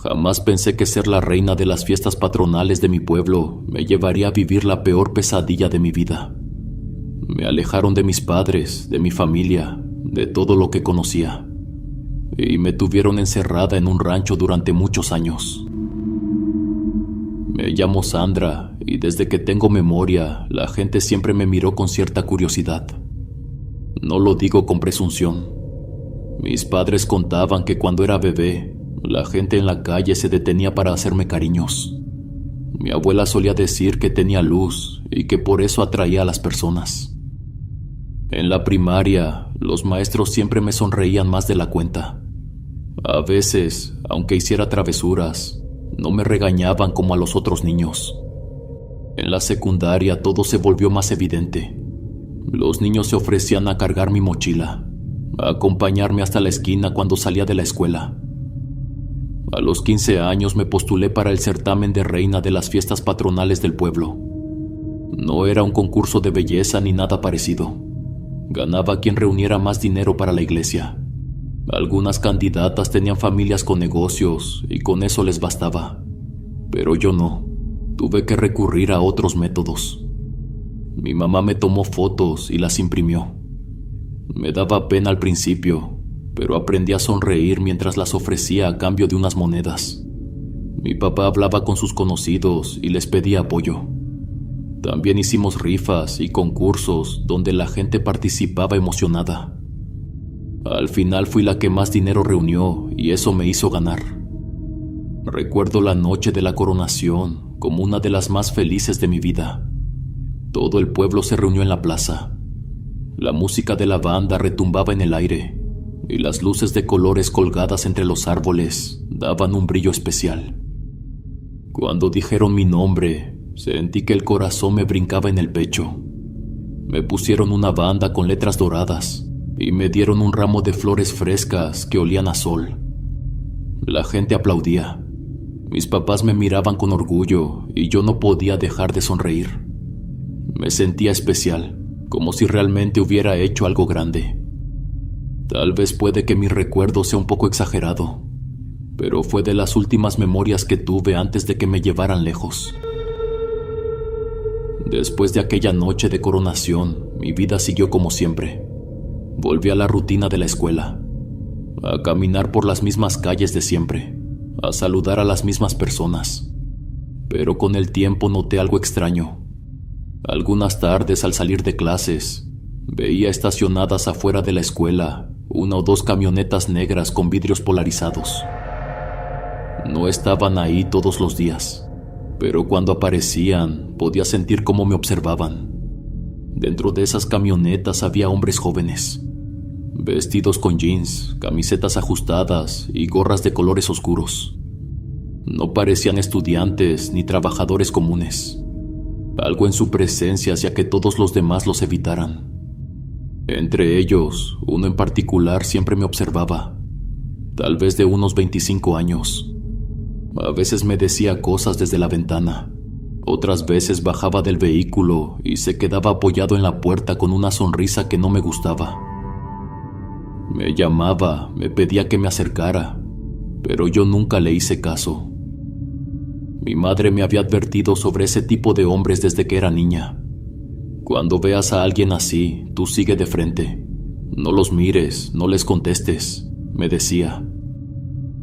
Jamás pensé que ser la reina de las fiestas patronales de mi pueblo me llevaría a vivir la peor pesadilla de mi vida. Me alejaron de mis padres, de mi familia, de todo lo que conocía, y me tuvieron encerrada en un rancho durante muchos años. Me llamo Sandra y desde que tengo memoria, la gente siempre me miró con cierta curiosidad. No lo digo con presunción. Mis padres contaban que cuando era bebé, la gente en la calle se detenía para hacerme cariños. Mi abuela solía decir que tenía luz y que por eso atraía a las personas. En la primaria, los maestros siempre me sonreían más de la cuenta. A veces, aunque hiciera travesuras, no me regañaban como a los otros niños. En la secundaria todo se volvió más evidente. Los niños se ofrecían a cargar mi mochila, a acompañarme hasta la esquina cuando salía de la escuela. A los 15 años me postulé para el certamen de reina de las fiestas patronales del pueblo. No era un concurso de belleza ni nada parecido. Ganaba quien reuniera más dinero para la iglesia. Algunas candidatas tenían familias con negocios y con eso les bastaba. Pero yo no. Tuve que recurrir a otros métodos. Mi mamá me tomó fotos y las imprimió. Me daba pena al principio, pero aprendí a sonreír mientras las ofrecía a cambio de unas monedas. Mi papá hablaba con sus conocidos y les pedía apoyo. También hicimos rifas y concursos donde la gente participaba emocionada. Al final fui la que más dinero reunió y eso me hizo ganar. Recuerdo la noche de la coronación como una de las más felices de mi vida. Todo el pueblo se reunió en la plaza. La música de la banda retumbaba en el aire y las luces de colores colgadas entre los árboles daban un brillo especial. Cuando dijeron mi nombre, sentí que el corazón me brincaba en el pecho. Me pusieron una banda con letras doradas y me dieron un ramo de flores frescas que olían a sol. La gente aplaudía. Mis papás me miraban con orgullo y yo no podía dejar de sonreír. Me sentía especial, como si realmente hubiera hecho algo grande. Tal vez puede que mi recuerdo sea un poco exagerado, pero fue de las últimas memorias que tuve antes de que me llevaran lejos. Después de aquella noche de coronación, mi vida siguió como siempre. Volví a la rutina de la escuela, a caminar por las mismas calles de siempre, a saludar a las mismas personas. Pero con el tiempo noté algo extraño. Algunas tardes al salir de clases, veía estacionadas afuera de la escuela 1 o 2 camionetas negras con vidrios polarizados. No estaban ahí todos los días, pero cuando aparecían podía sentir cómo me observaban. Dentro de esas camionetas había hombres jóvenes, vestidos con jeans, camisetas ajustadas y gorras de colores oscuros. No parecían estudiantes ni trabajadores comunes. Algo en su presencia hacía que todos los demás los evitaran. Entre ellos, uno en particular siempre me observaba, tal vez de unos 25 años. A veces me decía cosas desde la ventana, otras veces bajaba del vehículo y se quedaba apoyado en la puerta con una sonrisa que no me gustaba. Me llamaba, me pedía que me acercara, pero yo nunca le hice caso. Mi madre me había advertido sobre ese tipo de hombres desde que era niña. Cuando veas a alguien así, tú sigue de frente. No los mires, no les contestes, me decía.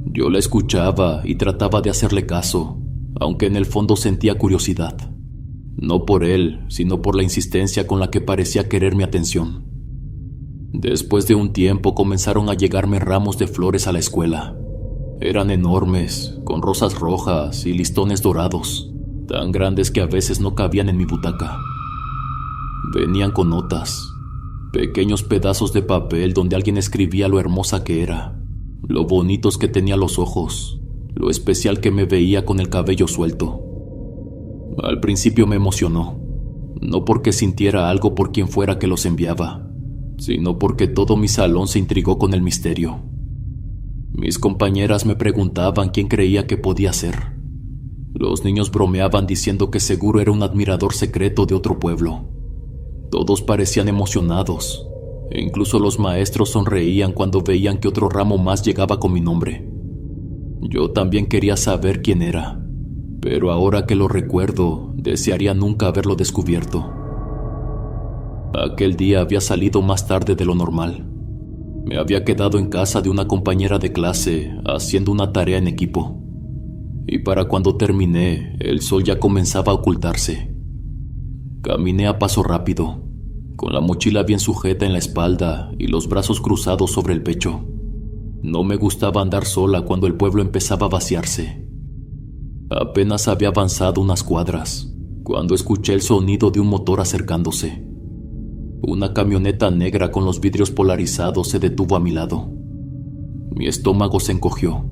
Yo la escuchaba y trataba de hacerle caso, aunque en el fondo sentía curiosidad. No por él, sino por la insistencia con la que parecía querer mi atención. Después de un tiempo comenzaron a llegarme ramos de flores a la escuela. Eran enormes, con rosas rojas y listones dorados, tan grandes que a veces no cabían en mi butaca. Venían con notas, pequeños pedazos de papel donde alguien escribía lo hermosa que era, lo bonitos que tenía los ojos, lo especial que me veía con el cabello suelto. Al principio me emocionó, no porque sintiera algo por quien fuera que los enviaba, sino porque todo mi salón se intrigó con el misterio. Mis compañeras me preguntaban quién creía que podía ser. Los niños bromeaban diciendo que seguro era un admirador secreto de otro pueblo. Todos parecían emocionados, e incluso los maestros sonreían cuando veían que otro ramo más llegaba con mi nombre. Yo también quería saber quién era, pero ahora que lo recuerdo, desearía nunca haberlo descubierto. Aquel día había salido más tarde de lo normal. Me había quedado en casa de una compañera de clase haciendo una tarea en equipo. Y para cuando terminé, el sol ya comenzaba a ocultarse. Caminé a paso rápido, con la mochila bien sujeta en la espalda y los brazos cruzados sobre el pecho. No me gustaba andar sola cuando el pueblo empezaba a vaciarse. Apenas había avanzado unas cuadras, cuando escuché el sonido de un motor acercándose. Una camioneta negra con los vidrios polarizados se detuvo a mi lado. Mi estómago se encogió.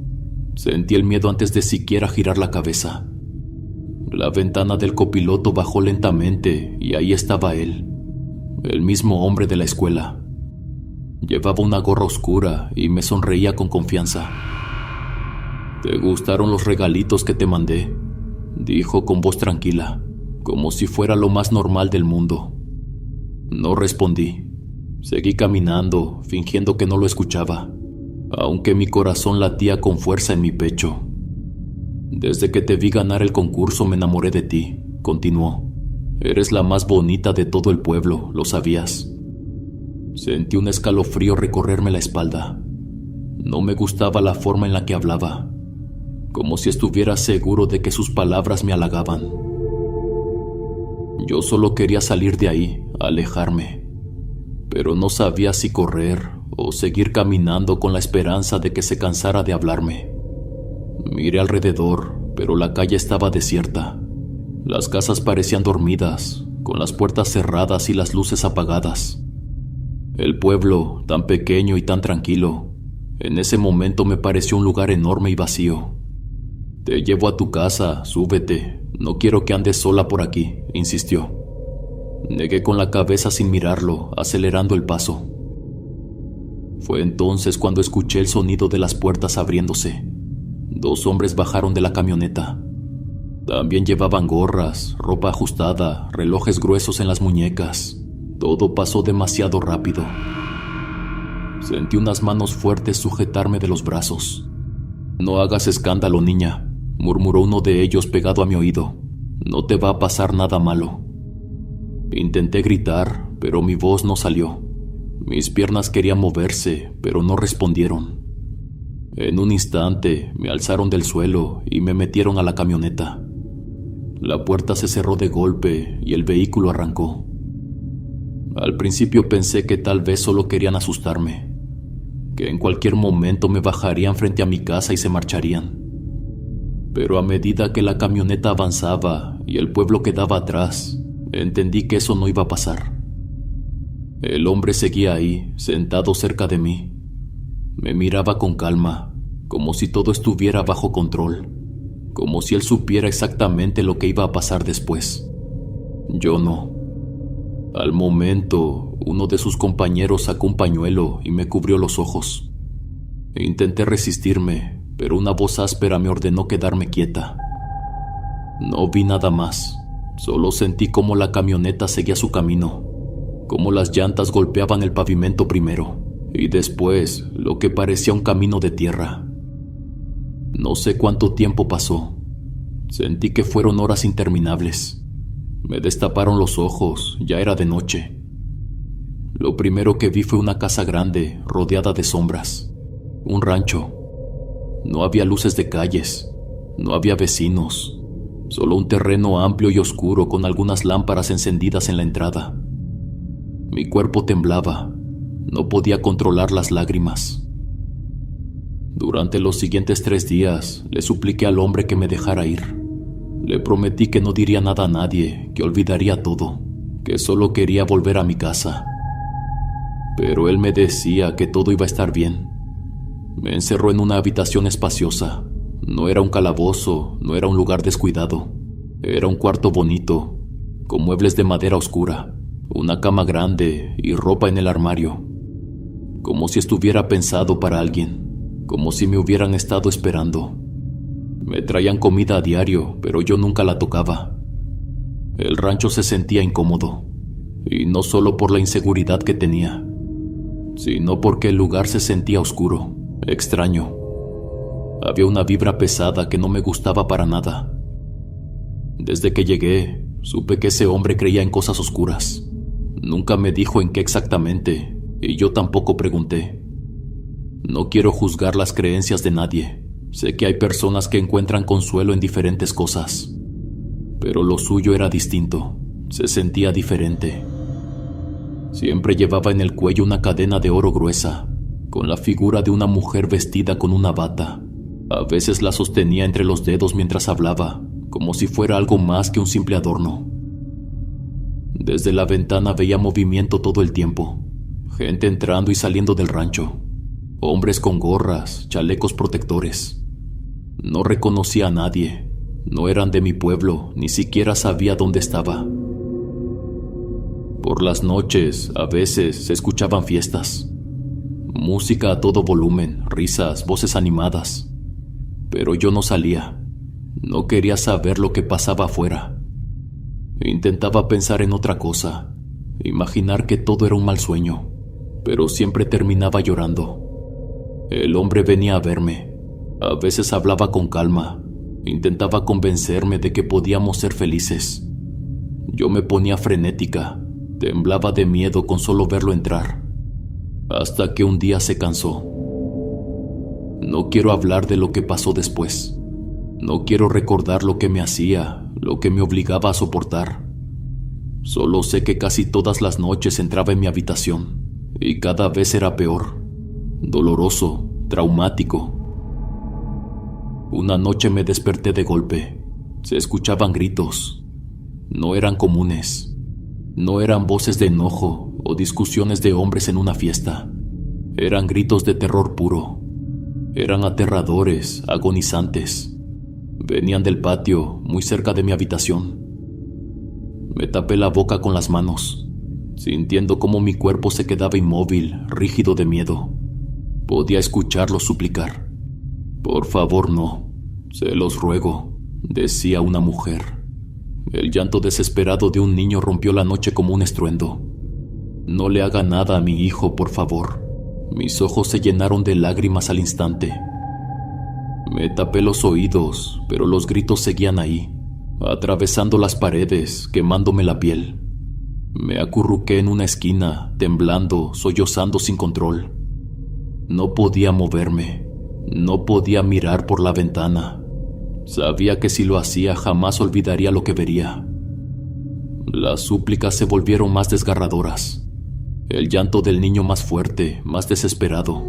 Sentí el miedo antes de siquiera girar la cabeza. La ventana del copiloto bajó lentamente y ahí estaba él, el mismo hombre de la escuela. Llevaba una gorra oscura y me sonreía con confianza. «¿Te gustaron los regalitos que te mandé?», dijo con voz tranquila, como si fuera lo más normal del mundo. No respondí. Seguí caminando, fingiendo que no lo escuchaba, aunque mi corazón latía con fuerza en mi pecho. «Desde que te vi ganar el concurso me enamoré de ti», continuó. «Eres la más bonita de todo el pueblo, ¿lo sabías?». Sentí un escalofrío recorrerme la espalda. No me gustaba la forma en la que hablaba, como si estuviera seguro de que sus palabras me halagaban. Yo solo quería salir de ahí, alejarme, pero no sabía si correr o seguir caminando con la esperanza de que se cansara de hablarme. Miré alrededor, pero la calle estaba desierta. Las casas parecían dormidas, con las puertas cerradas y las luces apagadas. El pueblo, tan pequeño y tan tranquilo, en ese momento me pareció un lugar enorme y vacío. «Te llevo a tu casa, súbete. No quiero que andes sola por aquí», insistió. Negué con la cabeza sin mirarlo, acelerando el paso. Fue entonces cuando escuché el sonido de las puertas abriéndose. 2 hombres bajaron de la camioneta. También llevaban gorras, ropa ajustada, relojes gruesos en las muñecas. Todo pasó demasiado rápido. Sentí unas manos fuertes sujetarme de los brazos. «No hagas escándalo, niña», murmuró uno de ellos pegado a mi oído. «No te va a pasar nada malo». Intenté gritar, pero mi voz no salió. Mis piernas querían moverse, pero no respondieron. En un instante me alzaron del suelo y me metieron a la camioneta. La puerta se cerró de golpe y el vehículo arrancó. Al principio pensé que tal vez solo querían asustarme, que en cualquier momento me bajarían frente a mi casa y se marcharían. Pero a medida que la camioneta avanzaba y el pueblo quedaba atrás, entendí que eso no iba a pasar. El hombre seguía ahí, sentado cerca de mí. Me miraba con calma, como si todo estuviera bajo control, como si él supiera exactamente lo que iba a pasar después. Yo no. Al momento, uno de sus compañeros sacó un pañuelo y me cubrió los ojos. Intenté resistirme, pero una voz áspera me ordenó quedarme quieta. No vi nada más, solo sentí cómo la camioneta seguía su camino, cómo las llantas golpeaban el pavimento primero, y después lo que parecía un camino de tierra. No sé cuánto tiempo pasó. Sentí que fueron horas interminables. Me destaparon los ojos, ya era de noche. Lo primero que vi fue una casa grande, rodeada de sombras. Un rancho. No había luces de calles, no había vecinos, solo un terreno amplio y oscuro con algunas lámparas encendidas en la entrada. Mi cuerpo temblaba, no podía controlar las lágrimas. Durante los siguientes 3 días, le supliqué al hombre que me dejara ir. Le prometí que no diría nada a nadie, que olvidaría todo, que solo quería volver a mi casa. Pero él me decía que todo iba a estar bien. Me encerró en una habitación espaciosa. No era un calabozo, no era un lugar descuidado. Era un cuarto bonito, con muebles de madera oscura, una cama grande y ropa en el armario. Como si estuviera pensado para alguien, como si me hubieran estado esperando. Me traían comida a diario, pero yo nunca la tocaba. El rancho se sentía incómodo, y no solo por la inseguridad que tenía, sino porque el lugar se sentía oscuro, extraño. Había una vibra pesada que no me gustaba para nada. Desde que llegué, supe que ese hombre creía en cosas oscuras. Nunca me dijo en qué exactamente, y yo tampoco pregunté. No quiero juzgar las creencias de nadie. Sé que hay personas que encuentran consuelo en diferentes cosas, pero lo suyo era distinto. Se sentía diferente. Siempre llevaba en el cuello una cadena de oro gruesa, con la figura de una mujer vestida con una bata. A veces la sostenía entre los dedos mientras hablaba, como si fuera algo más que un simple adorno. Desde la ventana veía movimiento todo el tiempo. Gente entrando y saliendo del rancho. Hombres con gorras, chalecos protectores. No reconocía a nadie. No eran de mi pueblo, ni siquiera sabía dónde estaba. Por las noches, a veces, se escuchaban fiestas. Música a todo volumen, risas, voces animadas. Pero yo no salía. No quería saber lo que pasaba afuera. Intentaba pensar en otra cosa, imaginar que todo era un mal sueño, pero siempre terminaba llorando. El hombre venía a verme. A veces hablaba con calma. Intentaba convencerme de que podíamos ser felices. Yo me ponía frenética. Temblaba de miedo con solo verlo entrar. Hasta que un día se cansó. No quiero hablar de lo que pasó después. No quiero recordar lo que me hacía, lo que me obligaba a soportar. Solo sé que casi todas las noches entraba en mi habitación y cada vez era peor. Doloroso, traumático. Una noche me desperté de golpe. Se escuchaban gritos. No eran comunes. No eran voces de enojo o discusiones de hombres en una fiesta. Eran gritos de terror puro. Eran aterradores, agonizantes. Venían del patio, muy cerca de mi habitación. Me tapé la boca con las manos, sintiendo cómo mi cuerpo se quedaba inmóvil, rígido de miedo. Podía escucharlos suplicar. «Por favor, no. Se los ruego», decía una mujer. El llanto desesperado de un niño rompió la noche como un estruendo. «No le haga nada a mi hijo, por favor». Mis ojos se llenaron de lágrimas al instante. Me tapé los oídos, pero los gritos seguían ahí, atravesando las paredes, quemándome la piel. Me acurruqué en una esquina, temblando, sollozando sin control. No podía moverme, no podía mirar por la ventana. Sabía que si lo hacía jamás olvidaría lo que vería. Las súplicas se volvieron más desgarradoras. El llanto del niño más fuerte, más desesperado.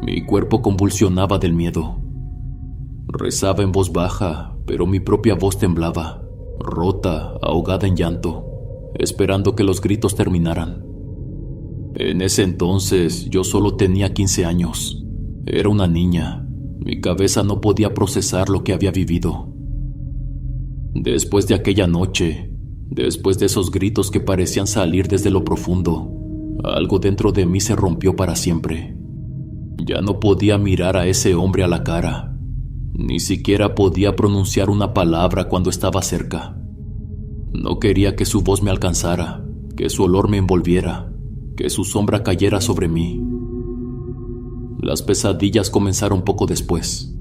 Mi cuerpo convulsionaba del miedo. Rezaba en voz baja, pero mi propia voz temblaba, rota, ahogada en llanto, esperando que los gritos terminaran. En ese entonces yo solo tenía 15 años. Era una niña. Mi cabeza no podía procesar lo que había vivido. Después de aquella noche, después de esos gritos que parecían salir desde lo profundo, algo dentro de mí se rompió para siempre. Ya no podía mirar a ese hombre a la cara. Ni siquiera podía pronunciar una palabra cuando estaba cerca. No quería que su voz me alcanzara, que su olor me envolviera, que su sombra cayera sobre mí. Las pesadillas comenzaron poco después.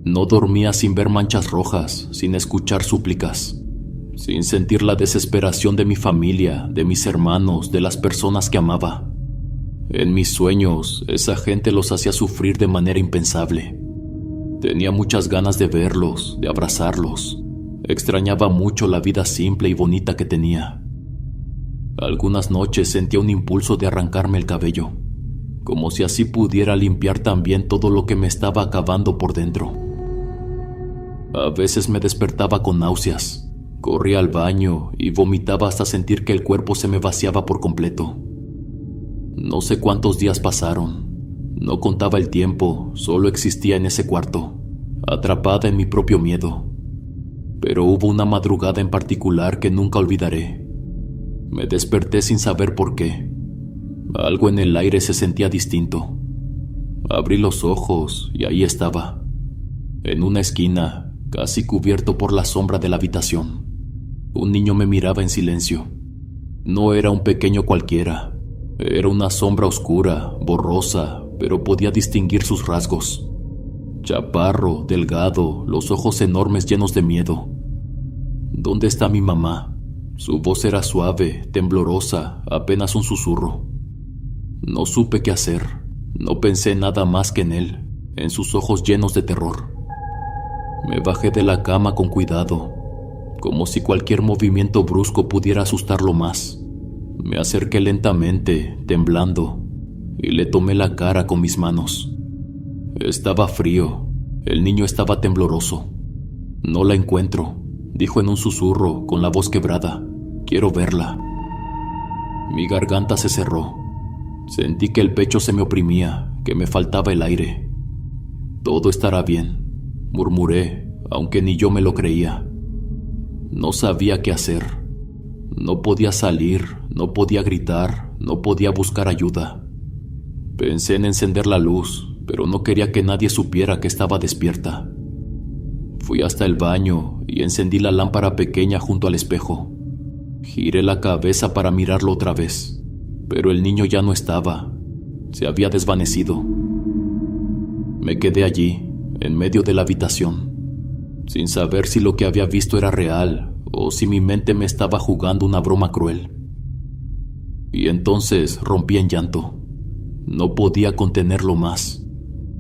No dormía sin ver manchas rojas, sin escuchar súplicas, sin sentir la desesperación de mi familia, de mis hermanos, de las personas que amaba. En mis sueños, esa gente los hacía sufrir de manera impensable. Tenía muchas ganas de verlos, de abrazarlos. Extrañaba mucho la vida simple y bonita que tenía. Algunas noches sentía un impulso de arrancarme el cabello, como si así pudiera limpiar también todo lo que me estaba acabando por dentro. A veces me despertaba con náuseas, corría al baño y vomitaba hasta sentir que el cuerpo se me vaciaba por completo. No sé cuántos días pasaron, no contaba el tiempo, solo existía en ese cuarto, atrapada en mi propio miedo. Pero hubo una madrugada en particular que nunca olvidaré. Me desperté sin saber por qué. Algo en el aire se sentía distinto. Abrí los ojos y ahí estaba, en una esquina, casi cubierto por la sombra de la habitación. Un niño me miraba en silencio. No era un pequeño cualquiera. Era una sombra oscura, borrosa, pero podía distinguir sus rasgos. Chaparro, delgado, los ojos enormes llenos de miedo. ¿Dónde está mi mamá? Su voz era suave, temblorosa, apenas un susurro. No supe qué hacer. No pensé nada más que en él, en sus ojos llenos de terror. Me bajé de la cama con cuidado, como si cualquier movimiento brusco pudiera asustarlo más. Me acerqué lentamente, temblando, y le tomé la cara con mis manos. Estaba frío. El niño estaba tembloroso. No la encuentro, dijo en un susurro, con la voz quebrada. Quiero verla. Mi garganta se cerró. Sentí que el pecho se me oprimía, que me faltaba el aire. Todo estará bien, murmuré, aunque ni yo me lo creía. No sabía qué hacer. No podía salir, no podía gritar, no podía buscar ayuda. Pensé en encender la luz, pero no quería que nadie supiera que estaba despierta. Fui hasta el baño y encendí la lámpara pequeña junto al espejo. Giré la cabeza para mirarlo otra vez, pero el niño ya no estaba. Se había desvanecido. Me quedé allí, en medio de la habitación, sin saber si lo que había visto era real o si mi mente me estaba jugando una broma cruel. Y entonces rompí en llanto. No podía contenerlo más.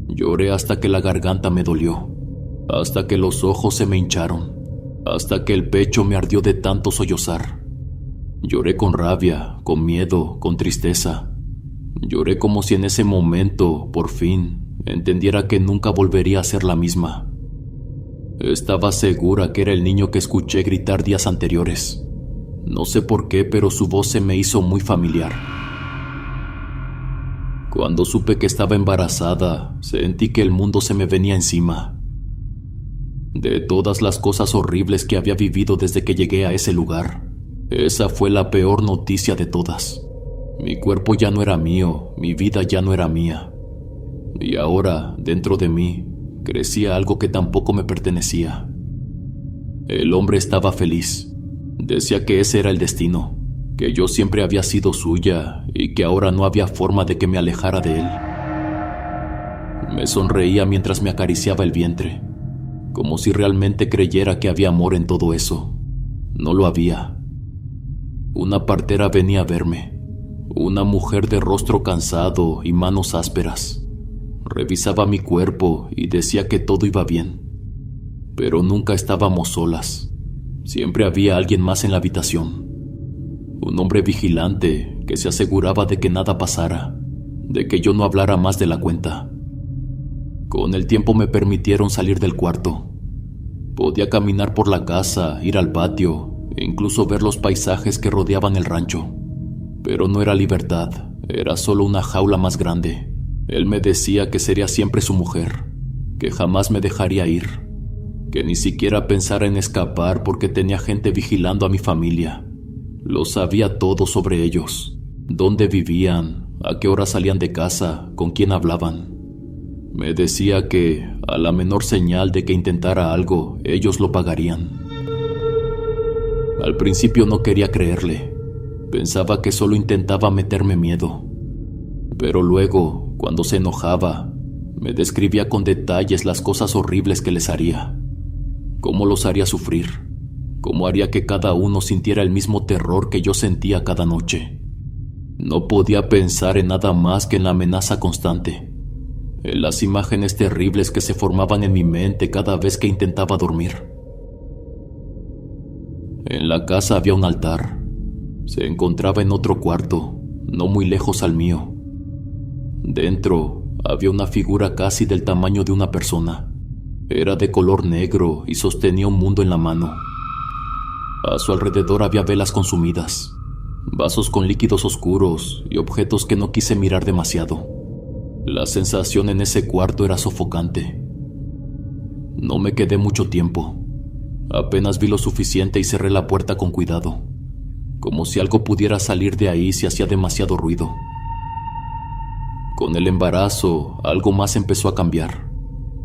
Lloré hasta que la garganta me dolió, hasta que los ojos se me hincharon, hasta que el pecho me ardió de tanto sollozar. Lloré con rabia, con miedo, con tristeza. Lloré como si en ese momento, por fin, entendiera que nunca volvería a ser la misma. Estaba segura que era el niño que escuché gritar días anteriores. No sé por qué, pero su voz se me hizo muy familiar. Cuando supe que estaba embarazada, sentí que el mundo se me venía encima. De todas las cosas horribles que había vivido desde que llegué a ese lugar, esa fue la peor noticia de todas. Mi cuerpo ya no era mío, mi vida ya no era mía. Y ahora, dentro de mí, crecía algo que tampoco me pertenecía. El hombre estaba feliz. Decía que ese era el destino, que yo siempre había sido suya y que ahora no había forma de que me alejara de él. Me sonreía mientras me acariciaba el vientre, como si realmente creyera que había amor en todo eso. No lo había. Una partera venía a verme, una mujer de rostro cansado y manos ásperas. Revisaba mi cuerpo y decía que todo iba bien. Pero nunca estábamos solas. Siempre había alguien más en la habitación. Un hombre vigilante que se aseguraba de que nada pasara, de que yo no hablara más de la cuenta. Con el tiempo me permitieron salir del cuarto. Podía caminar por la casa, ir al patio e incluso ver los paisajes que rodeaban el rancho. Pero no era libertad, era solo una jaula más grande. Él me decía que sería siempre su mujer, que jamás me dejaría ir, que ni siquiera pensara en escapar porque tenía gente vigilando a mi familia. Lo sabía todo sobre ellos, dónde vivían, a qué hora salían de casa, con quién hablaban. Me decía que, a la menor señal de que intentara algo, ellos lo pagarían. Al principio no quería creerle. Pensaba que solo intentaba meterme miedo. Pero luego, cuando se enojaba, me describía con detalles las cosas horribles que les haría. Cómo los haría sufrir. Cómo haría que cada uno sintiera el mismo terror que yo sentía cada noche. No podía pensar en nada más que en la amenaza constante, en las imágenes terribles que se formaban en mi mente cada vez que intentaba dormir. En la casa había un altar. Se encontraba en otro cuarto, no muy lejos al mío. Dentro había una figura casi del tamaño de una persona. Era de color negro y sostenía un mundo en la mano. A su alrededor había velas consumidas, vasos con líquidos oscuros y objetos que no quise mirar demasiado. La sensación en ese cuarto era sofocante. No me quedé mucho tiempo. Apenas vi lo suficiente y cerré la puerta con cuidado, como si algo pudiera salir de ahí si hacía demasiado ruido. Con el embarazo, algo más empezó a cambiar.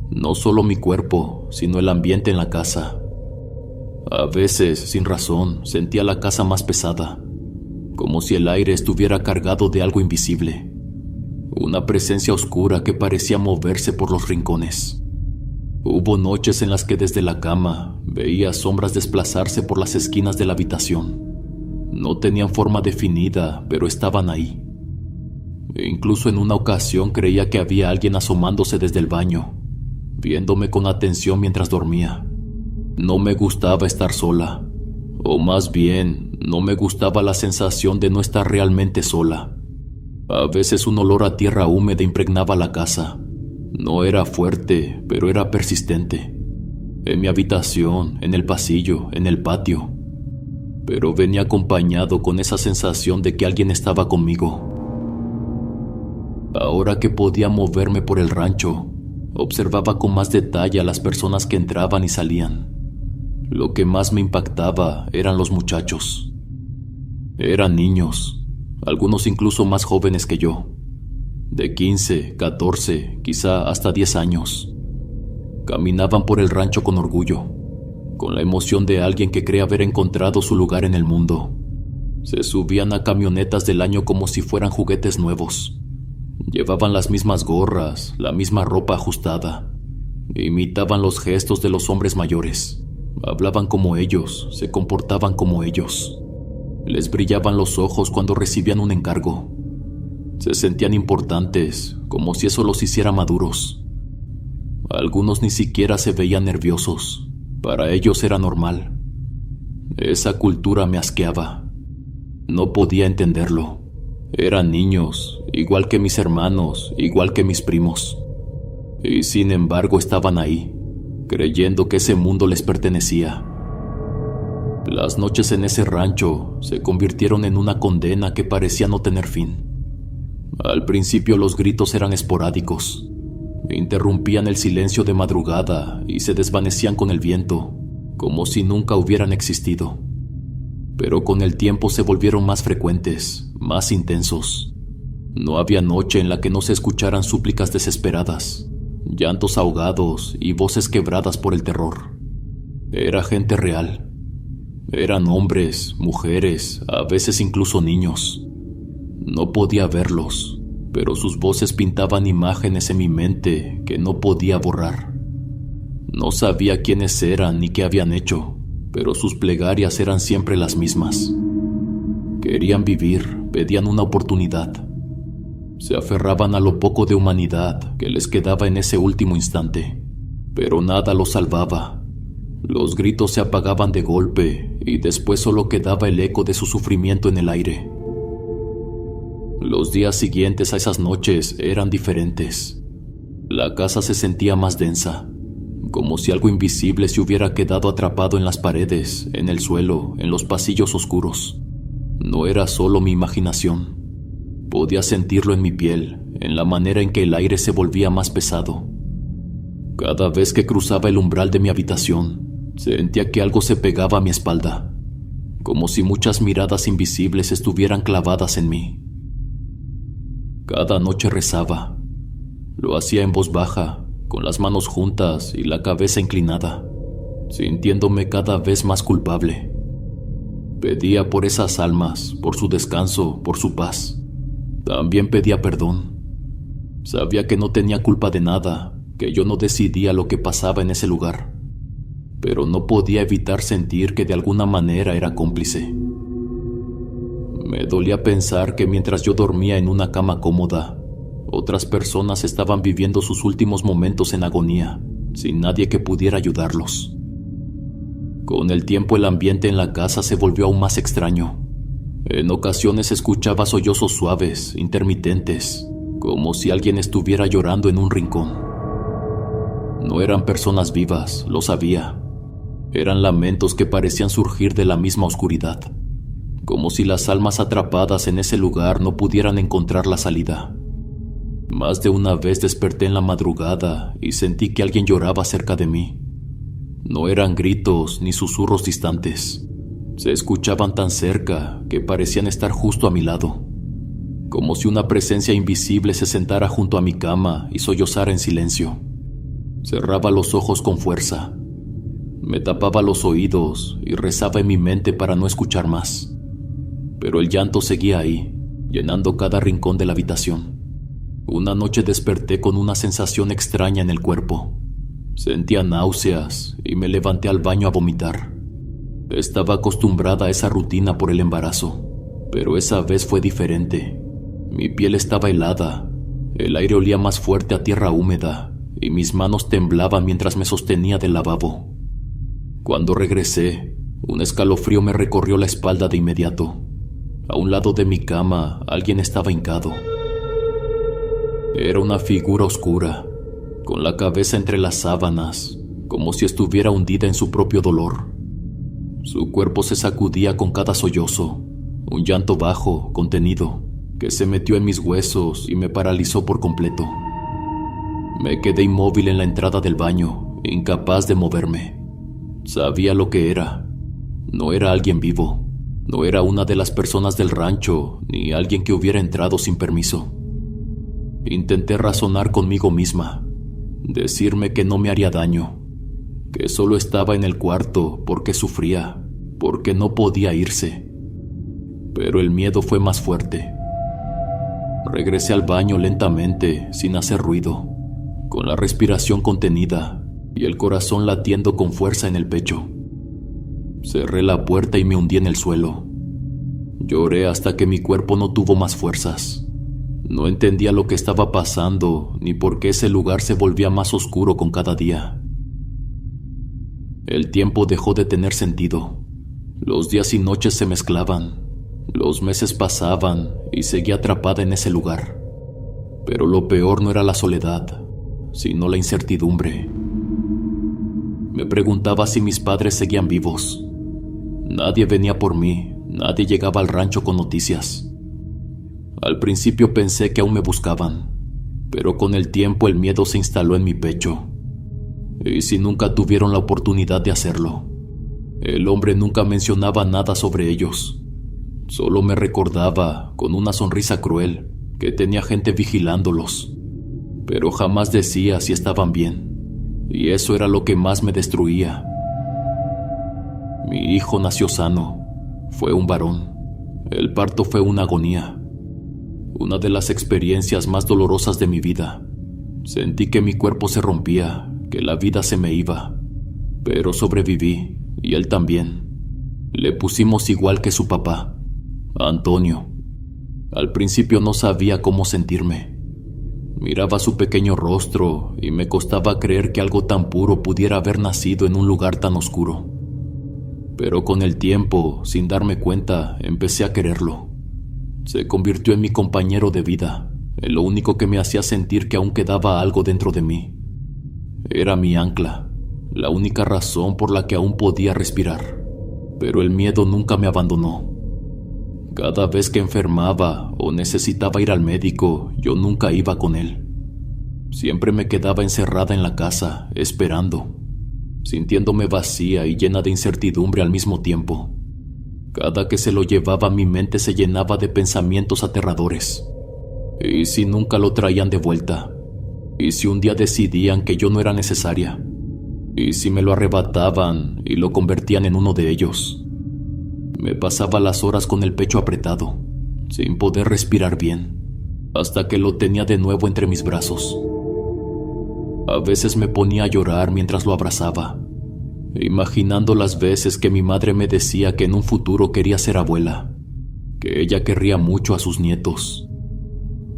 No solo mi cuerpo, sino el ambiente en la casa. A veces, sin razón, sentía la casa más pesada, como si el aire estuviera cargado de algo invisible. Una presencia oscura que parecía moverse por los rincones. Hubo noches en las que desde la cama veía sombras desplazarse por las esquinas de la habitación. No tenían forma definida, pero estaban ahí. Incluso en una ocasión creía que había alguien asomándose desde el baño, viéndome con atención mientras dormía. No me gustaba estar sola, o más bien, no me gustaba la sensación de no estar realmente sola. A veces un olor a tierra húmeda impregnaba la casa. No era fuerte, pero era persistente. En mi habitación, en el pasillo, en el patio. Pero venía acompañado con esa sensación de que alguien estaba conmigo. Ahora que podía moverme por el rancho, observaba con más detalle a las personas que entraban y salían. Lo que más me impactaba eran los muchachos. Eran niños, algunos incluso más jóvenes que yo, de 15, 14, quizá hasta 10 años. Caminaban por el rancho con orgullo, con la emoción de alguien que cree haber encontrado su lugar en el mundo. Se subían a camionetas del año como si fueran juguetes nuevos. Llevaban las mismas gorras, la misma ropa ajustada. Imitaban los gestos de los hombres mayores. Hablaban como ellos, se comportaban como ellos. Les brillaban los ojos cuando recibían un encargo. Se sentían importantes, como si eso los hiciera maduros. Algunos ni siquiera se veían nerviosos. Para ellos era normal. Esa cultura me asqueaba. No podía entenderlo. Eran niños, igual que mis hermanos, igual que mis primos. Y sin embargo estaban ahí, creyendo que ese mundo les pertenecía. Las noches en ese rancho se convirtieron en una condena que parecía no tener fin. Al principio los gritos eran esporádicos. Interrumpían el silencio de madrugada y se desvanecían con el viento, como si nunca hubieran existido. Pero con el tiempo se volvieron más frecuentes, más intensos. No había noche en la que no se escucharan súplicas desesperadas, llantos ahogados y voces quebradas por el terror. Era gente real. Eran hombres, mujeres, a veces incluso niños. No podía verlos, pero sus voces pintaban imágenes en mi mente que no podía borrar. No sabía quiénes eran ni qué habían hecho, pero sus plegarias eran siempre las mismas. Querían vivir, pedían una oportunidad. Se aferraban a lo poco de humanidad que les quedaba en ese último instante, pero nada los salvaba. Los gritos se apagaban de golpe y después solo quedaba el eco de su sufrimiento en el aire. Los días siguientes a esas noches eran diferentes. La casa se sentía más densa, como si algo invisible se hubiera quedado atrapado en las paredes, en el suelo, en los pasillos oscuros. No era solo mi imaginación. Podía sentirlo en mi piel, en la manera en que el aire se volvía más pesado. Cada vez que cruzaba el umbral de mi habitación, sentía que algo se pegaba a mi espalda, como si muchas miradas invisibles estuvieran clavadas en mí. Cada noche rezaba. Lo hacía en voz baja, con las manos juntas y la cabeza inclinada, sintiéndome cada vez más culpable. Pedía por esas almas, por su descanso, por su paz. También pedía perdón. Sabía que no tenía culpa de nada, que yo no decidía lo que pasaba en ese lugar, pero no podía evitar sentir que de alguna manera era cómplice. Me dolía pensar que mientras yo dormía en una cama cómoda, otras personas estaban viviendo sus últimos momentos en agonía, sin nadie que pudiera ayudarlos. Con el tiempo el ambiente en la casa se volvió aún más extraño. En ocasiones escuchaba sollozos suaves, intermitentes, como si alguien estuviera llorando en un rincón. No eran personas vivas, lo sabía. Eran lamentos que parecían surgir de la misma oscuridad, como si las almas atrapadas en ese lugar no pudieran encontrar la salida. Más de una vez desperté en la madrugada y sentí que alguien lloraba cerca de mí. No eran gritos ni susurros distantes. Se escuchaban tan cerca que parecían estar justo a mi lado, como si una presencia invisible se sentara junto a mi cama y sollozara en silencio. Cerraba los ojos con fuerza. Me tapaba los oídos y rezaba en mi mente para no escuchar más. Pero el llanto seguía ahí, llenando cada rincón de la habitación. Una noche desperté con una sensación extraña en el cuerpo. Sentía náuseas y me levanté al baño a vomitar. Estaba acostumbrada a esa rutina por el embarazo, pero esa vez fue diferente. Mi piel estaba helada, el aire olía más fuerte a tierra húmeda y mis manos temblaban mientras me sostenía del lavabo. Cuando regresé, un escalofrío me recorrió la espalda de inmediato. A un lado de mi cama, alguien estaba hincado. Era una figura oscura, con la cabeza entre las sábanas, como si estuviera hundida en su propio dolor. Su cuerpo se sacudía con cada sollozo, un llanto bajo, contenido, que se metió en mis huesos y me paralizó por completo. Me quedé inmóvil en la entrada del baño, incapaz de moverme. Sabía lo que era. No era alguien vivo. No era una de las personas del rancho, ni alguien que hubiera entrado sin permiso. Intenté razonar conmigo misma, decirme que no me haría daño, que solo estaba en el cuarto porque sufría, porque no podía irse. Pero el miedo fue más fuerte. Regresé al baño lentamente, sin hacer ruido, con la respiración contenida y el corazón latiendo con fuerza en el pecho. Cerré la puerta y me hundí en el suelo. Lloré hasta que mi cuerpo no tuvo más fuerzas. No entendía lo que estaba pasando, ni por qué ese lugar se volvía más oscuro con cada día. El tiempo dejó de tener sentido. Los días y noches se mezclaban. Los meses pasaban y seguía atrapada en ese lugar. Pero lo peor no era la soledad, sino la incertidumbre. Me preguntaba si mis padres seguían vivos. Nadie venía por mí, nadie llegaba al rancho con noticias. Al principio pensé que aún me buscaban, pero con el tiempo el miedo se instaló en mi pecho. ¿Y si nunca tuvieron la oportunidad de hacerlo? El hombre nunca mencionaba nada sobre ellos. Solo me recordaba, con una sonrisa cruel, que tenía gente vigilándolos, pero jamás decía si estaban bien, y eso era lo que más me destruía. Mi hijo nació sano. Fue un varón. El parto fue una agonía. Una de las experiencias más dolorosas de mi vida. Sentí que mi cuerpo se rompía, que la vida se me iba. Pero sobreviví, y él también. Le pusimos igual que su papá, Antonio. Al principio no sabía cómo sentirme. Miraba su pequeño rostro y me costaba creer que algo tan puro pudiera haber nacido en un lugar tan oscuro. Pero con el tiempo, sin darme cuenta, empecé a quererlo. Se convirtió en mi compañero de vida, en lo único que me hacía sentir que aún quedaba algo dentro de mí. Era mi ancla, la única razón por la que aún podía respirar. Pero el miedo nunca me abandonó. Cada vez que enfermaba o necesitaba ir al médico, yo nunca iba con él. Siempre me quedaba encerrada en la casa, esperando, sintiéndome vacía y llena de incertidumbre al mismo tiempo. Cada que se lo llevaba, mi mente se llenaba de pensamientos aterradores. ¿Y si nunca lo traían de vuelta? ¿Y si un día decidían que yo no era necesaria? ¿Y si me lo arrebataban y lo convertían en uno de ellos? Me pasaba las horas con el pecho apretado, sin poder respirar bien, hasta que lo tenía de nuevo entre mis brazos. A veces me ponía a llorar mientras lo abrazaba, imaginando las veces que mi madre me decía que en un futuro quería ser abuela, que ella querría mucho a sus nietos.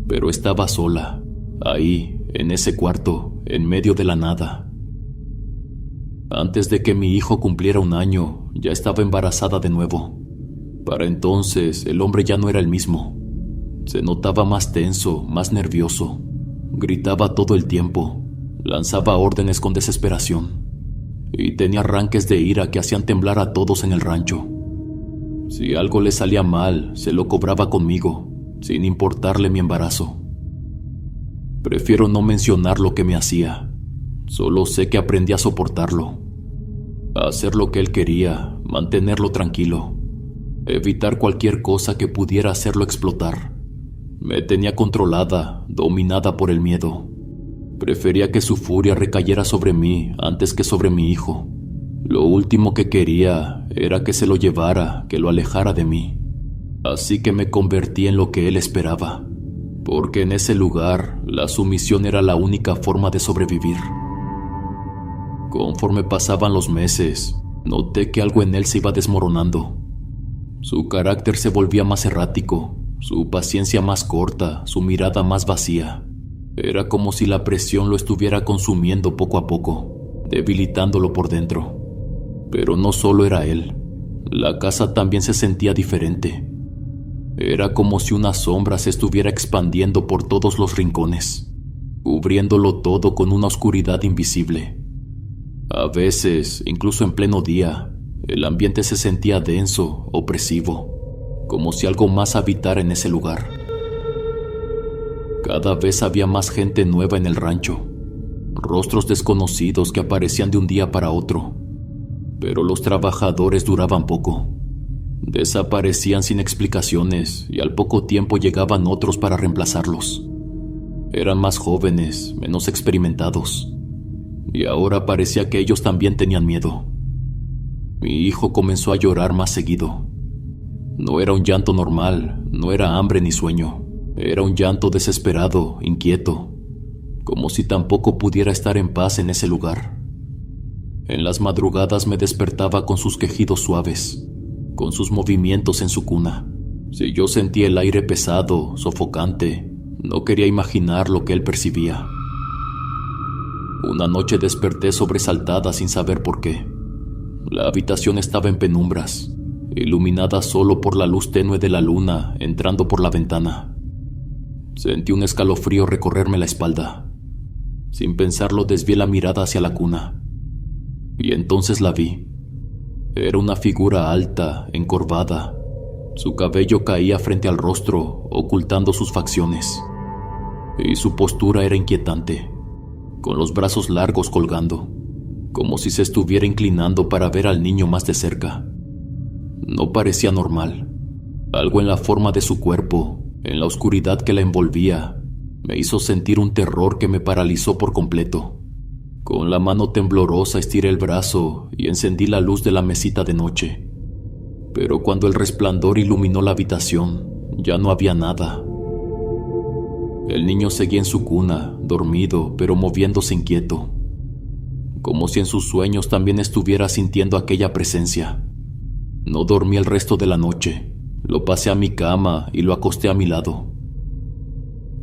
Pero estaba sola, ahí, en ese cuarto, en medio de la nada. Antes de que mi hijo cumpliera 1 año, ya estaba embarazada de nuevo. Para entonces, el hombre ya no era el mismo. Se notaba más tenso, más nervioso. Gritaba todo el tiempo. Lanzaba órdenes con desesperación. Y tenía arranques de ira que hacían temblar a todos en el rancho. Si algo le salía mal, se lo cobraba conmigo, sin importarle mi embarazo. Prefiero no mencionar lo que me hacía. Solo sé que aprendí a soportarlo, a hacer lo que él quería, mantenerlo tranquilo, evitar cualquier cosa que pudiera hacerlo explotar. Me tenía controlada, dominada por el miedo. Prefería que su furia recayera sobre mí antes que sobre mi hijo. Lo último que quería era que se lo llevara, que lo alejara de mí. Así que me convertí en lo que él esperaba, porque en ese lugar la sumisión era la única forma de sobrevivir. Conforme pasaban los meses, noté que algo en él se iba desmoronando. Su carácter se volvía más errático, su paciencia más corta, su mirada más vacía. Era como si la presión lo estuviera consumiendo poco a poco, debilitándolo por dentro. Pero no solo era él, la casa también se sentía diferente. Era como si una sombra se estuviera expandiendo por todos los rincones, cubriéndolo todo con una oscuridad invisible. A veces, incluso en pleno día, el ambiente se sentía denso, opresivo, como si algo más habitara en ese lugar. Cada vez había más gente nueva en el rancho, rostros desconocidos que aparecían de un día para otro, pero los trabajadores duraban poco. Desaparecían sin explicaciones y al poco tiempo llegaban otros para reemplazarlos. Eran más jóvenes, menos experimentados, y ahora parecía que ellos también tenían miedo. Mi hijo comenzó a llorar más seguido. No era un llanto normal, no era hambre ni sueño. Era un llanto desesperado, inquieto, como si tampoco pudiera estar en paz en ese lugar. En las madrugadas me despertaba con sus quejidos suaves, con sus movimientos en su cuna. Si yo sentía el aire pesado, sofocante, no quería imaginar lo que él percibía. Una noche desperté sobresaltada sin saber por qué. La habitación estaba en penumbras, iluminada solo por la luz tenue de la luna entrando por la ventana. Sentí un escalofrío recorrerme la espalda. Sin pensarlo, desvié la mirada hacia la cuna. Y entonces la vi. Era una figura alta, encorvada. Su cabello caía frente al rostro, ocultando sus facciones. Y su postura era inquietante, con los brazos largos colgando, como si se estuviera inclinando para ver al niño más de cerca. No parecía normal. Algo en la forma de su cuerpo, en la oscuridad que la envolvía, me hizo sentir un terror que me paralizó por completo. Con la mano temblorosa estiré el brazo y encendí la luz de la mesita de noche. Pero cuando el resplandor iluminó la habitación, ya no había nada. El niño seguía en su cuna, dormido, pero moviéndose inquieto, como si en sus sueños también estuviera sintiendo aquella presencia. No dormí el resto de la noche. Lo pasé a mi cama y lo acosté a mi lado.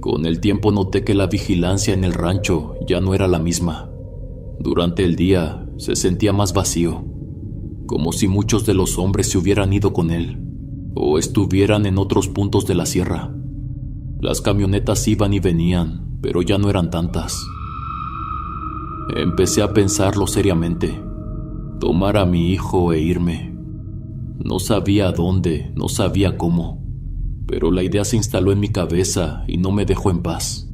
Con el tiempo noté que la vigilancia en el rancho ya no era la misma. Durante el día se sentía más vacío, como si muchos de los hombres se hubieran ido con él, o estuvieran en otros puntos de la sierra. Las camionetas iban y venían, pero ya no eran tantas. Empecé a pensarlo seriamente, tomar a mi hijo e irme. No sabía a dónde, no sabía cómo, pero la idea se instaló en mi cabeza y no me dejó en paz.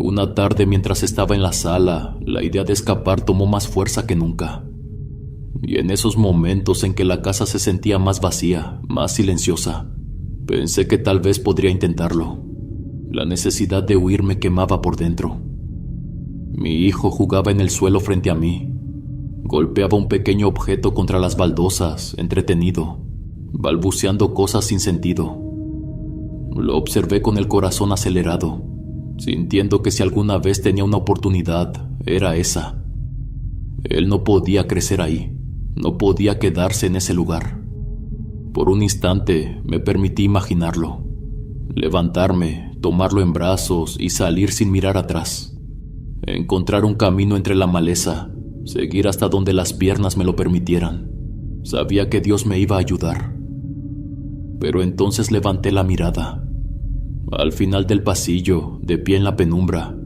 Una tarde, mientras estaba en la sala, la idea de escapar tomó más fuerza que nunca. Y en esos momentos en que la casa se sentía más vacía, más silenciosa, pensé que tal vez podría intentarlo. La necesidad de huir me quemaba por dentro. Mi hijo jugaba en el suelo frente a mí. Golpeaba un pequeño objeto contra las baldosas, entretenido, balbuceando cosas sin sentido. Lo observé con el corazón acelerado, sintiendo que si alguna vez tenía una oportunidad, era esa. Él no podía crecer ahí, no podía quedarse en ese lugar. Por un instante me permití imaginarlo, levantarme, tomarlo en brazos y salir sin mirar atrás. Encontrar un camino entre la maleza, seguir hasta donde las piernas me lo permitieran. Sabía que Dios me iba a ayudar. Pero entonces levanté la mirada. Al final del pasillo, de pie en la penumbra,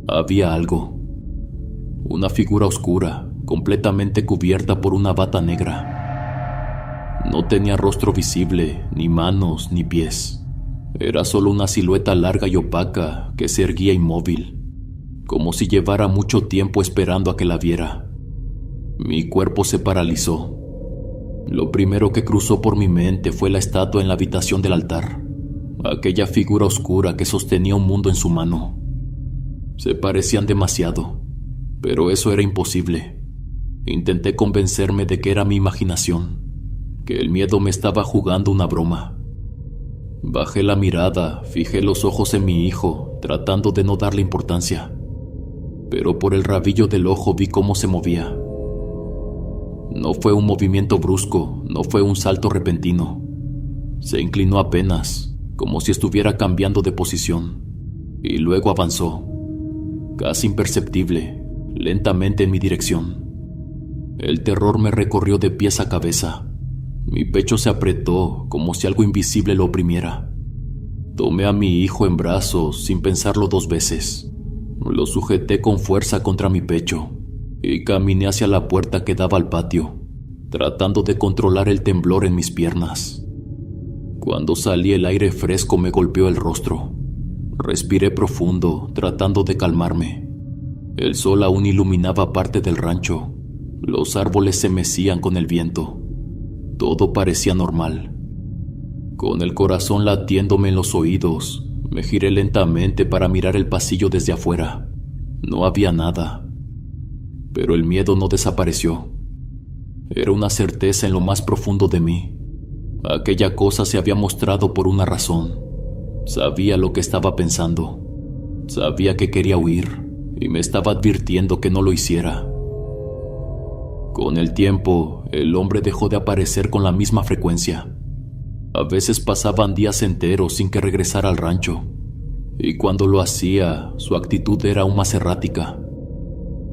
había algo. Una figura oscura, completamente cubierta por una bata negra. No tenía rostro visible, ni manos, ni pies. Era solo una silueta larga y opaca que se erguía inmóvil, como si llevara mucho tiempo esperando a que la viera. Mi cuerpo se paralizó. Lo primero que cruzó por mi mente fue la estatua en la habitación del altar, aquella figura oscura que sostenía un mundo en su mano. Se parecían demasiado, pero eso era imposible. Intenté convencerme de que era mi imaginación, que el miedo me estaba jugando una broma. Bajé la mirada, fijé los ojos en mi hijo, tratando de no darle importancia. Pero por el rabillo del ojo vi cómo se movía. No fue un movimiento brusco, no fue un salto repentino. Se inclinó apenas, como si estuviera cambiando de posición, y luego avanzó, casi imperceptible, lentamente en mi dirección. El terror me recorrió de pies a cabeza. Mi pecho se apretó como si algo invisible lo oprimiera. Tomé a mi hijo en brazos sin pensarlo 2 veces. Lo sujeté con fuerza contra mi pecho y caminé hacia la puerta que daba al patio, tratando de controlar el temblor en mis piernas. Cuando salí, el aire fresco me golpeó el rostro. Respiré profundo, tratando de calmarme. El sol aún iluminaba parte del rancho. Los árboles se mecían con el viento. Todo parecía normal. Con el corazón latiéndome en los oídos, me giré lentamente para mirar el pasillo desde afuera. No había nada. Pero el miedo no desapareció. Era una certeza en lo más profundo de mí. Aquella cosa se había mostrado por una razón. Sabía lo que estaba pensando. Sabía que quería huir y me estaba advirtiendo que no lo hiciera. Con el tiempo, el hombre dejó de aparecer con la misma frecuencia. A veces pasaban días enteros sin que regresara al rancho, y cuando lo hacía, su actitud era aún más errática.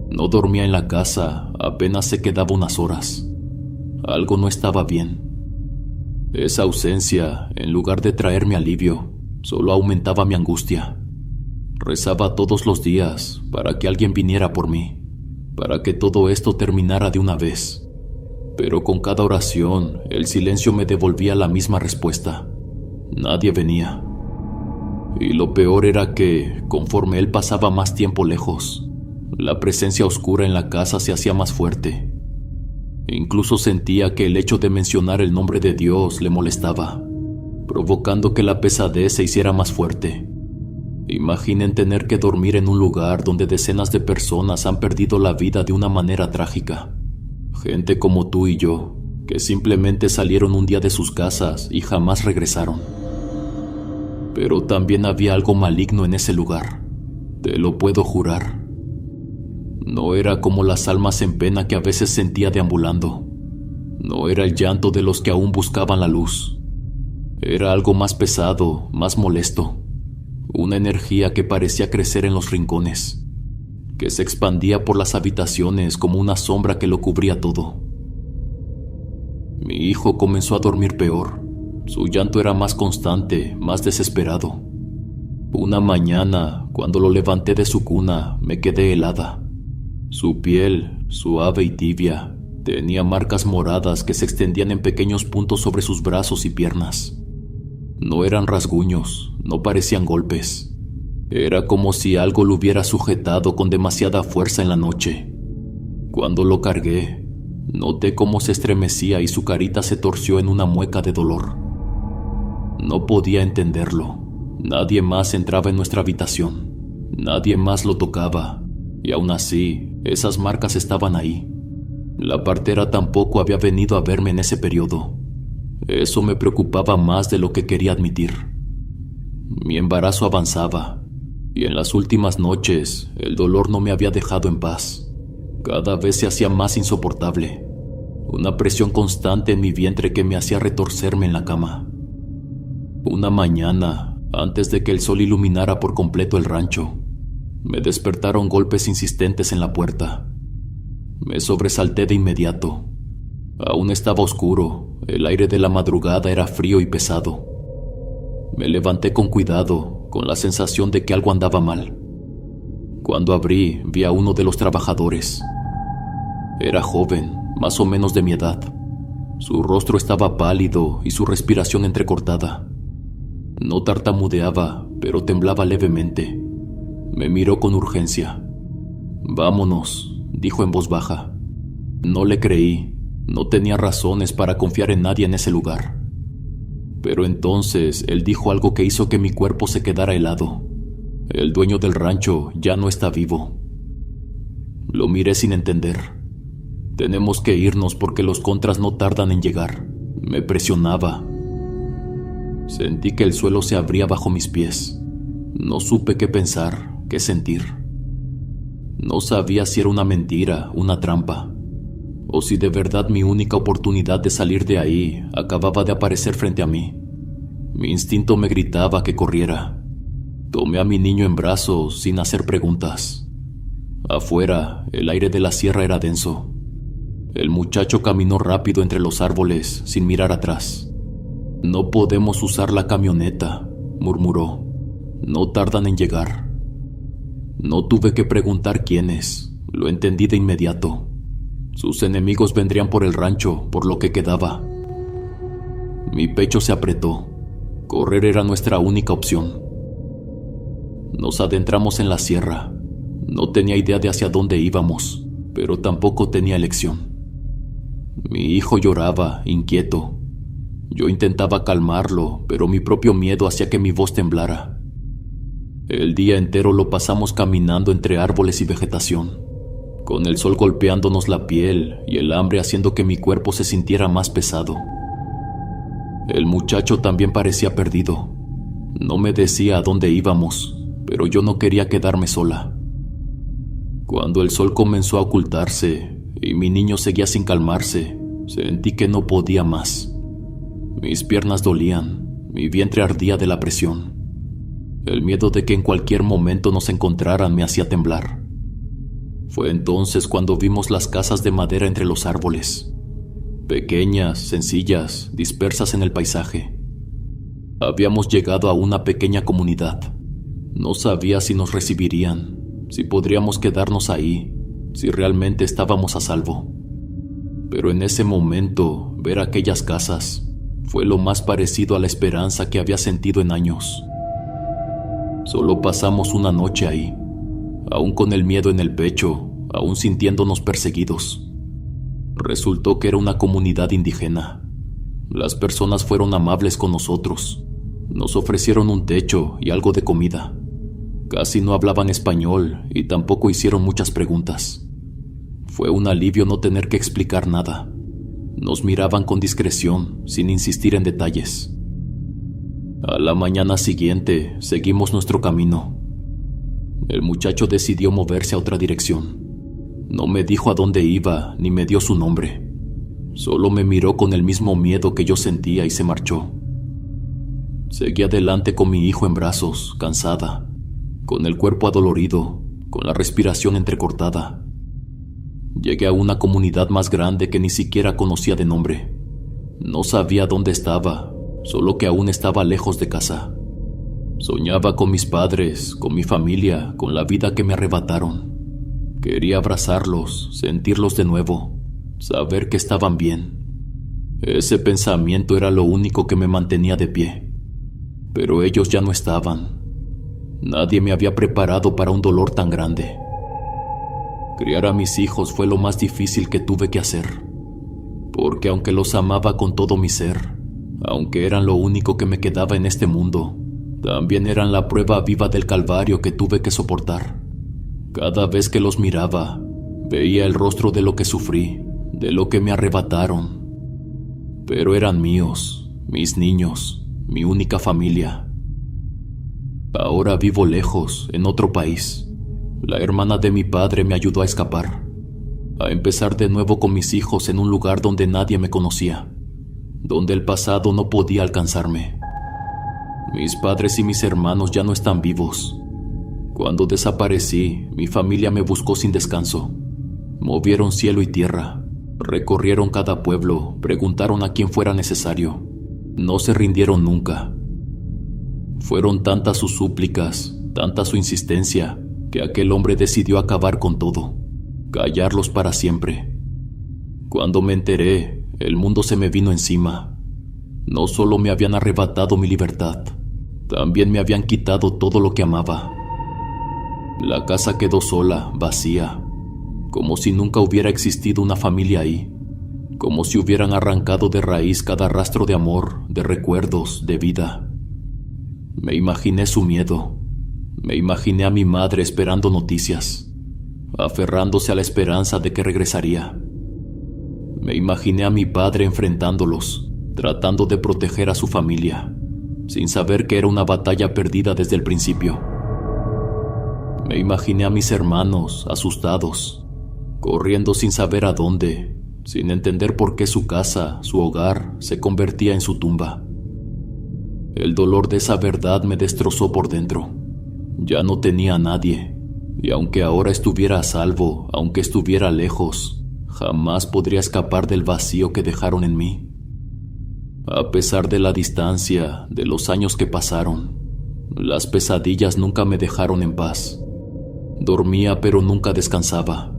No dormía en la casa, apenas se quedaba unas horas. Algo no estaba bien. Esa ausencia, en lugar de traerme alivio, solo aumentaba mi angustia. Rezaba todos los días para que alguien viniera por mí, para que todo esto terminara de una vez. Pero con cada oración, el silencio me devolvía la misma respuesta. Nadie venía. Y lo peor era que, conforme él pasaba más tiempo lejos, la presencia oscura en la casa se hacía más fuerte. Incluso sentía que el hecho de mencionar el nombre de Dios le molestaba, provocando que la pesadez se hiciera más fuerte. Imaginen tener que dormir en un lugar donde decenas de personas han perdido la vida de una manera trágica. Gente como tú y yo, que simplemente salieron un día de sus casas y jamás regresaron. Pero también había algo maligno en ese lugar, te lo puedo jurar. No era como las almas en pena que a veces sentía deambulando. No era el llanto de los que aún buscaban la luz. Era algo más pesado, más molesto. Una energía que parecía crecer en los rincones, que se expandía por las habitaciones como una sombra que lo cubría todo. Mi hijo comenzó a dormir peor. Su llanto era más constante, más desesperado. Una mañana, cuando lo levanté de su cuna, me quedé helada. Su piel, suave y tibia, tenía marcas moradas que se extendían en pequeños puntos sobre sus brazos y piernas. No eran rasguños, no parecían golpes. Era como si algo lo hubiera sujetado con demasiada fuerza en la noche. Cuando lo cargué, noté cómo se estremecía y su carita se torció en una mueca de dolor. No podía entenderlo. Nadie más entraba en nuestra habitación. Nadie más lo tocaba. Y aún así, esas marcas estaban ahí. La partera tampoco había venido a verme en ese periodo. Eso me preocupaba más de lo que quería admitir. Mi embarazo avanzaba, y en las últimas noches el dolor no me había dejado en paz. Cada vez se hacía más insoportable. Una presión constante en mi vientre que me hacía retorcerme en la cama. Una mañana, antes de que el sol iluminara por completo el rancho, me despertaron golpes insistentes en la puerta. Me sobresalté de inmediato. Aún estaba oscuro, el aire de la madrugada era frío y pesado. Me levanté con cuidado, con la sensación de que algo andaba mal. Cuando abrí, vi a uno de los trabajadores. Era joven, más o menos de mi edad. Su rostro estaba pálido y su respiración entrecortada. No tartamudeaba, pero temblaba levemente. Me miró con urgencia. «Vámonos», dijo en voz baja. No le creí. No tenía razones para confiar en nadie en ese lugar. Pero entonces él dijo algo que hizo que mi cuerpo se quedara helado. El dueño del rancho ya no está vivo. Lo miré sin entender. «Tenemos que irnos porque los contras no tardan en llegar», me presionaba. Sentí que el suelo se abría bajo mis pies. No supe qué pensar, qué sentir. No sabía si era una mentira, una trampa. o si de verdad mi única oportunidad de salir de ahí acababa de aparecer frente a mí. Mi instinto me gritaba que corriera. Tomé a mi niño en brazos sin hacer preguntas. Afuera, el aire de la sierra era denso. El muchacho caminó rápido entre los árboles sin mirar atrás. «No podemos usar la camioneta», murmuró. «No tardan en llegar». No tuve que preguntar quiénes, lo entendí de inmediato. Sus enemigos vendrían por el rancho, por lo que quedaba. Mi pecho se apretó. Correr era nuestra única opción. Nos adentramos en la sierra. No tenía idea de hacia dónde íbamos, pero tampoco tenía elección. Mi hijo lloraba, inquieto. Yo intentaba calmarlo, pero mi propio miedo hacía que mi voz temblara. El día entero lo pasamos caminando entre árboles y vegetación, con el sol golpeándonos la piel y el hambre haciendo que mi cuerpo se sintiera más pesado. El muchacho también parecía perdido. No me decía a dónde íbamos, pero yo no quería quedarme sola. Cuando el sol comenzó a ocultarse y mi niño seguía sin calmarse, sentí que no podía más. Mis piernas dolían, mi vientre ardía de la presión. El miedo de que en cualquier momento nos encontraran me hacía temblar. Fue entonces cuando vimos las casas de madera entre los árboles. Pequeñas, sencillas, dispersas en el paisaje. Habíamos llegado a una pequeña comunidad. No sabía si nos recibirían, si podríamos quedarnos ahí, si realmente estábamos a salvo. Pero en ese momento, ver aquellas casas fue lo más parecido a la esperanza que había sentido en años. Solo pasamos una noche ahí, aún con el miedo en el pecho, aún sintiéndonos perseguidos. Resultó que era una comunidad indígena. Las personas fueron amables con nosotros. Nos ofrecieron un techo y algo de comida. Casi no hablaban español y tampoco hicieron muchas preguntas. Fue un alivio no tener que explicar nada. Nos miraban con discreción, sin insistir en detalles. A la mañana siguiente, seguimos nuestro camino. El muchacho decidió moverse a otra dirección. No me dijo a dónde iba, ni me dio su nombre. Solo me miró con el mismo miedo que yo sentía y se marchó. Seguí adelante con mi hijo en brazos, cansada, con el cuerpo adolorido, con la respiración entrecortada. Llegué a una comunidad más grande que ni siquiera conocía de nombre. No sabía dónde estaba, solo que aún estaba lejos de casa. Soñaba con mis padres, con mi familia, con la vida que me arrebataron. Quería abrazarlos, sentirlos de nuevo, saber que estaban bien. Ese pensamiento era lo único que me mantenía de pie. Pero ellos ya no estaban. Nadie me había preparado para un dolor tan grande. Criar a mis hijos fue lo más difícil que tuve que hacer, porque aunque los amaba con todo mi ser, aunque eran lo único que me quedaba en este mundo, también eran la prueba viva del calvario que tuve que soportar. Cada vez que los miraba, veía el rostro de lo que sufrí, de lo que me arrebataron. Pero eran míos, mis niños, mi única familia. Ahora vivo lejos, en otro país. La hermana de mi padre me ayudó a escapar, a empezar de nuevo con mis hijos en un lugar donde nadie me conocía, donde el pasado no podía alcanzarme. Mis padres y mis hermanos ya no están vivos. Cuando desaparecí, mi familia me buscó sin descanso. Movieron cielo y tierra, recorrieron cada pueblo, preguntaron a quién fuera necesario. No se rindieron nunca. Fueron tantas sus súplicas, tanta su insistencia, que aquel hombre decidió acabar con todo, callarlos para siempre. Cuando me enteré, el mundo se me vino encima. No solo me habían arrebatado mi libertad, también me habían quitado todo lo que amaba. La casa quedó sola, vacía, como si nunca hubiera existido una familia ahí, como si hubieran arrancado de raíz cada rastro de amor, de recuerdos, de vida. Me imaginé su miedo, me imaginé a mi madre esperando noticias, aferrándose a la esperanza de que regresaría. Me imaginé a mi padre enfrentándolos, tratando de proteger a su familia, sin saber que era una batalla perdida desde el principio. Me imaginé a mis hermanos, asustados, corriendo sin saber a dónde, sin entender por qué su casa, su hogar, se convertía en su tumba. El dolor de esa verdad me destrozó por dentro. Ya no tenía a nadie, y aunque ahora estuviera a salvo, aunque estuviera lejos, jamás podría escapar del vacío que dejaron en mí. A pesar de la distancia, de los años que pasaron, las pesadillas nunca me dejaron en paz. Dormía pero nunca descansaba.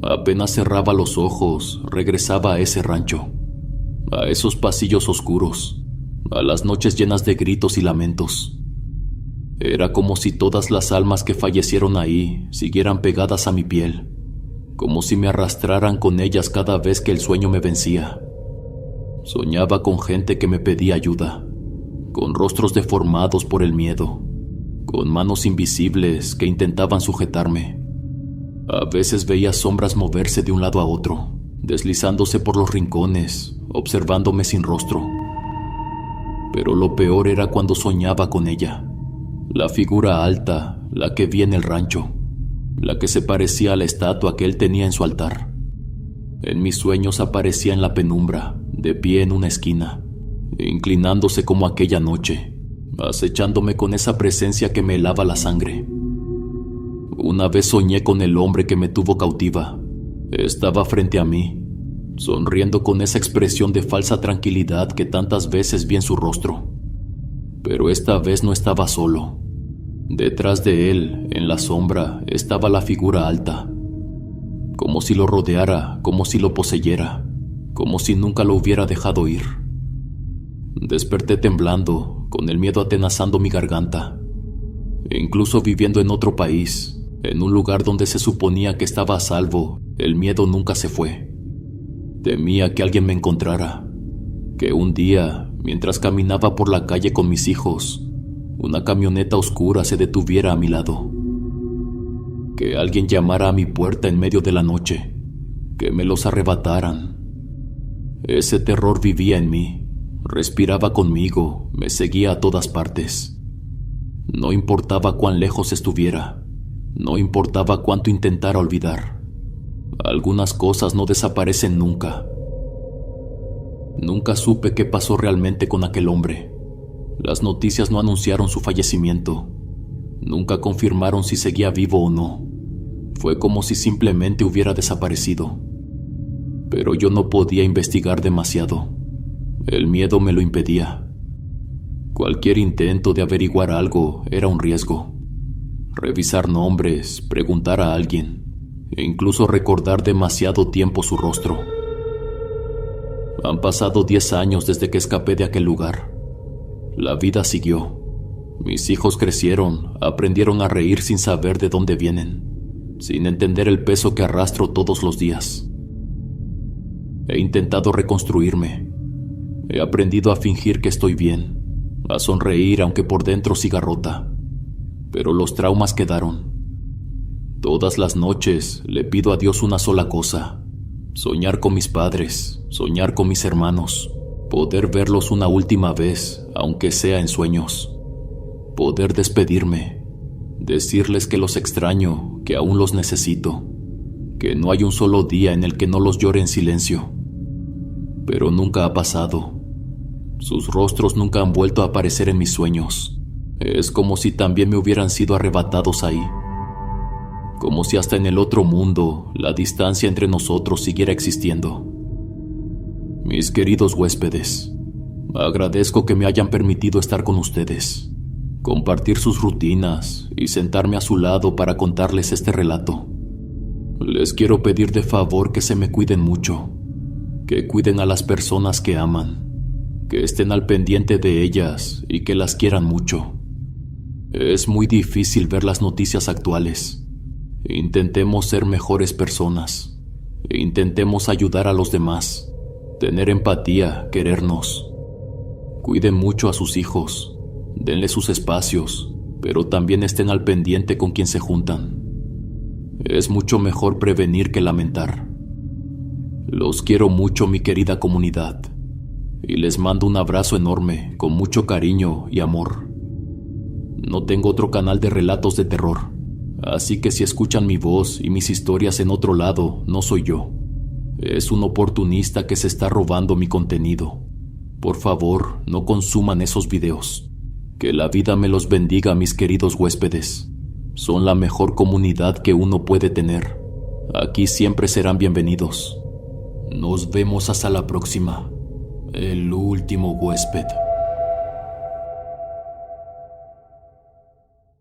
Apenas cerraba los ojos, regresaba a ese rancho, a esos pasillos oscuros, a las noches llenas de gritos y lamentos. Era como si todas las almas que fallecieron ahí siguieran pegadas a mi piel, como si me arrastraran con ellas cada vez que el sueño me vencía. Soñaba con gente que me pedía ayuda, con rostros deformados por el miedo, con manos invisibles que intentaban sujetarme. A veces veía sombras moverse de un lado a otro, deslizándose por los rincones, observándome sin rostro. Pero lo peor era cuando soñaba con ella, la figura alta, la que vi en el rancho, la que se parecía a la estatua que él tenía en su altar. En mis sueños aparecía en la penumbra, de pie en una esquina, inclinándose como aquella noche, acechándome con esa presencia que me helaba la sangre. Una vez soñé con el hombre que me tuvo cautiva. Estaba frente a mí, sonriendo con esa expresión de falsa tranquilidad que tantas veces vi en su rostro. Pero esta vez no estaba solo. Detrás de él, en la sombra, estaba la figura alta, como si lo rodeara, como si lo poseyera, como si nunca lo hubiera dejado ir. Desperté temblando, con el miedo atenazando mi garganta. Incluso viviendo en otro país, en un lugar donde se suponía que estaba a salvo, el miedo nunca se fue. Temía que alguien me encontrara, que un día, mientras caminaba por la calle con mis hijos, una camioneta oscura se detuviera a mi lado. Que alguien llamara a mi puerta en medio de la noche, que me los arrebataran. Ese terror vivía en mí, respiraba conmigo, me seguía a todas partes. No importaba cuán lejos estuviera, no importaba cuánto intentara olvidar. Algunas cosas no desaparecen nunca. Nunca supe qué pasó realmente con aquel hombre. Las noticias no anunciaron su fallecimiento. Nunca confirmaron si seguía vivo o no. Fue como si simplemente hubiera desaparecido. Pero yo no podía investigar demasiado. El miedo me lo impedía. Cualquier intento de averiguar algo era un riesgo. Revisar nombres, preguntar a alguien, e incluso recordar demasiado tiempo su rostro. Han pasado 10 años desde que escapé de aquel lugar. La vida siguió. Mis hijos crecieron, aprendieron a reír sin saber de dónde vienen, sin entender el peso que arrastro todos los días. He intentado reconstruirme. He aprendido a fingir que estoy bien, a sonreír aunque por dentro siga rota. Pero los traumas quedaron. Todas las noches le pido a Dios una sola cosa: soñar con mis padres, soñar con mis hermanos, poder verlos una última vez, aunque sea en sueños. Poder despedirme, decirles que los extraño, que aún los necesito, que no hay un solo día en el que no los llore en silencio. Pero nunca ha pasado. Sus rostros nunca han vuelto a aparecer en mis sueños. Es como si también me hubieran sido arrebatados ahí. Como si hasta en el otro mundo la distancia entre nosotros siguiera existiendo. Mis queridos huéspedes, agradezco que me hayan permitido estar con ustedes, compartir sus rutinas y sentarme a su lado para contarles este relato. Les quiero pedir de favor que se me cuiden mucho, que cuiden a las personas que aman, que estén al pendiente de ellas y que las quieran mucho. Es muy difícil ver las noticias actuales. Intentemos ser mejores personas. Intentemos ayudar a los demás, tener empatía, querernos. Cuiden mucho a sus hijos, denle sus espacios, pero también estén al pendiente con quien se juntan. Es mucho mejor prevenir que lamentar. Los quiero mucho, mi querida comunidad, y les mando un abrazo enorme, con mucho cariño y amor. No tengo otro canal de relatos de terror, así que si escuchan mi voz y mis historias en otro lado, no soy yo. Es un oportunista que se está robando mi contenido. Por favor, no consuman esos videos. Que la vida me los bendiga, mis queridos huéspedes. Son la mejor comunidad que uno puede tener. Aquí siempre serán bienvenidos. Nos vemos hasta la próxima. El último huésped.